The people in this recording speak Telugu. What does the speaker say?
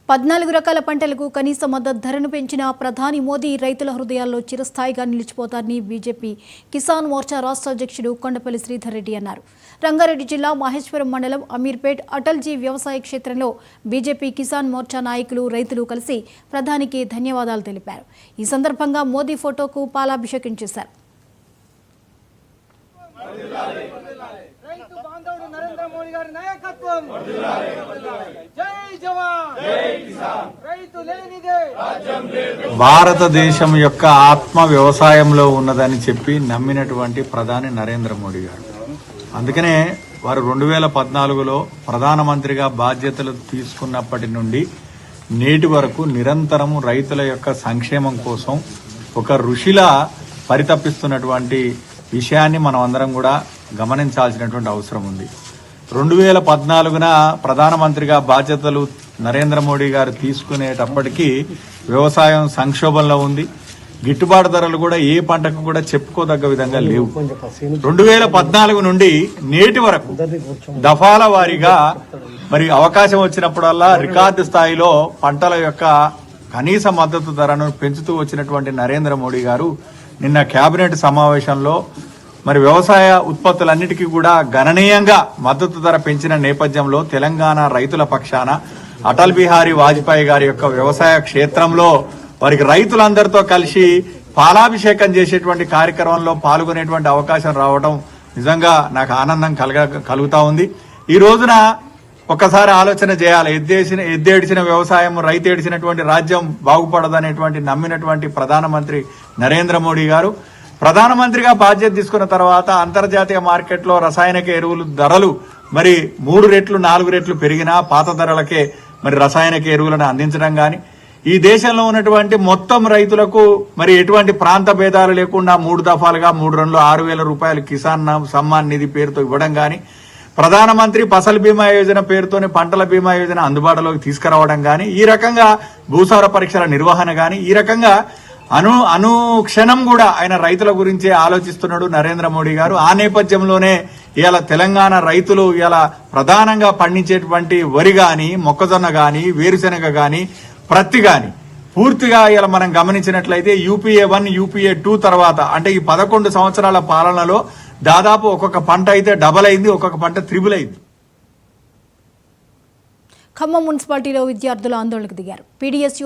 14 రకాల పంటలకు కనీస మద్దతు ధరను పెంచిన ప్రధాని మోదీ రైతుల హృదయాల్లో చిరస్థాయిగా నిలిచిపోతారని బీజేపీ కిసాన్ మోర్చా రాష్ట్ర అధ్యక్షుడు కొండపల్లి శ్రీధర్ రెడ్డి అన్నారు. రంగారెడ్డి జిల్లా మహేశ్వరం మండలం అమీర్పేట్ అటల్జీ వ్యవసాయ క్షేత్రంలో బీజేపీ కిసాన్ మోర్చా నాయకులు రైతులు కలిసి ప్రధానికి ధన్యవాదాలు తెలిపారు. ఈ సందర్భంగా మోదీ ఫోటోకు పాలాభిషేకం చేశారు. భారతదేశం యొక్క ఆత్మ వ్యవసాయంలో ఉన్నదని చెప్పి నమ్మినటువంటి ప్రధాని నరేంద్ర మోడీ గారు. అందుకనే వారు 2014లో ప్రధానమంత్రిగా బాధ్యతలు తీసుకున్నప్పటి నుండి నేటి వరకు నిరంతరము రైతుల యొక్క సంక్షేమం కోసం ఒక ఋషిలా పరితపిస్తున్నటువంటి విషయాన్ని మనం అందరం కూడా గమనించాల్సినటువంటి అవసరం ఉంది. 2014న ప్రధానమంత్రిగా బాధ్యతలు నరేంద్ర మోడీ గారు తీసుకునేటప్పటికీ వ్యవసాయం సంక్షోభంలో ఉంది. గిట్టుబాటు ధరలు కూడా ఏ పంటకు కూడా చెప్పుకోదగ్గ విధంగా లేవు. 2014 నుండి నేటి వరకు దఫాల వారీగా మరి అవకాశం వచ్చినప్పుడల్లా రికార్డు స్థాయిలో పంటల యొక్క కనీస మద్దతు ధరను పెంచుతూ వచ్చినటువంటి నరేంద్ర మోడీ గారు నిన్న కేబినెట్ సమావేశంలో మరి వ్యవసాయ ఉత్పత్తులన్నిటికీ కూడా గణనీయంగా మద్దతు ధర పెంచిన నేపథ్యంలో తెలంగాణ రైతుల పక్షాన అటల్ బిహారీ వాజ్పేయి గారి యొక్క వ్యవసాయ క్షేత్రంలో వారికి రైతులందరితో కలిసి పాలాభిషేకం చేసేటువంటి కార్యక్రమంలో పాల్గొనేటువంటి అవకాశం రావడం నిజంగా నాకు ఆనందం కలుగుతా ఉంది. ఈ రోజున ఒక్కసారి ఆలోచన చేయాలి. ఎద్దేడిచిన వ్యవసాయం, రైతు ఏడిచినటువంటి రాజ్యం బాగుపడదనేటువంటి నమ్మినటువంటి ప్రధానమంత్రి నరేంద్ర మోడీ గారు ప్రధానమంత్రిగా బాధ్యత తీసుకున్న తర్వాత అంతర్జాతీయ మార్కెట్లో రసాయనిక ఎరువులు ధరలు మరి 3 రెట్లు 4 రెట్లు పెరిగినా పాత ధరలకే మరి రసాయనిక ఎరువులను అందించడం గాని, ఈ దేశంలో ఉన్నటువంటి మొత్తం రైతులకు మరి ఎటువంటి ప్రాంత భేదాలు లేకుండా 3 దఫాలుగా 3 రన్లు 6,000 రూపాయలు కిసాన్ సమ్మాన్ నిధి పేరుతో ఇవ్వడం గాని, ప్రధానమంత్రి ఫసల్ బీమా యోజన పేరుతోనే పంటల బీమా యోజన అందుబాటులోకి తీసుకురావడం గాని, ఈ రకంగా భూసార పరీక్షల నిర్వహణ గాని, ఈ రకంగా అనుక్షణం కూడా ఆయన రైతుల గురించే ఆలోచిస్తున్నాడు నరేంద్ర మోడీ గారు. ఆ నేపథ్యంలోనే ఇవాళ తెలంగాణ రైతులు ఇవాళ ప్రధానంగా పండించేటువంటి వరి గాని, మొక్కజొన్న గాని, వేరుశెనగ గాని, ప్రత్తి గాని పూర్తిగా ఇలా మనం గమనించినట్లయితే యూపీఏ 1, యూపీఏ 2 తర్వాత అంటే ఈ 11 సంవత్సరాల పాలనలో దాదాపు ఒక్కొక్క పంట అయితే డబల్ అయింది, ఒక్కొక్క పంట త్రిబుల్ అయింది. ఖమ్మం మున్సిపాలిటీలో విద్యార్థులు ఆందోళనకు దిగారు. పీడీఎస్యూ